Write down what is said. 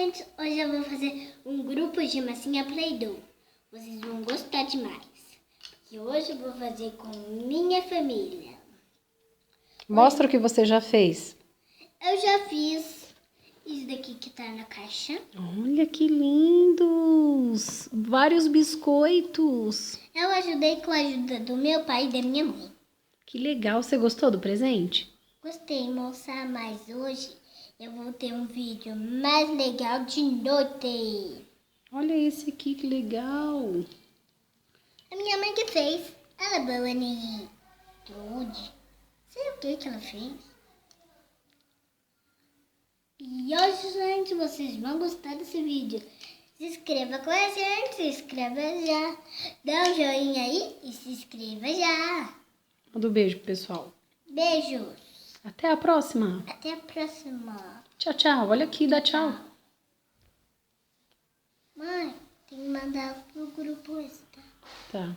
gente, hoje eu vou fazer um grupo de massinha Play-Doh. Vocês vão gostar demais. Porque hoje eu vou fazer com minha família. Mostra o que você já fez. Eu já fiz isso daqui que tá na caixa. Olha que lindos! Vários biscoitos. Eu ajudei com a ajuda do meu pai e da minha mãe. Que legal, você gostou do presente? Gostei, moça, mas hoje eu vou ter um vídeo mais legal de noite. Olha esse aqui, que legal. A minha mãe que fez. Ela é boa em tudo. Sei o que ela fez. E hoje, gente, vocês vão gostar desse vídeo. Se inscreva com a gente, se inscreva já. Dá um joinha aí e se inscreva já. Manda um beijo pro pessoal. Beijos. Até a próxima. Até a próxima. Tchau, tchau. Olha aqui, dá tchau. Mãe, tem que mandar pro grupo extra. Tá.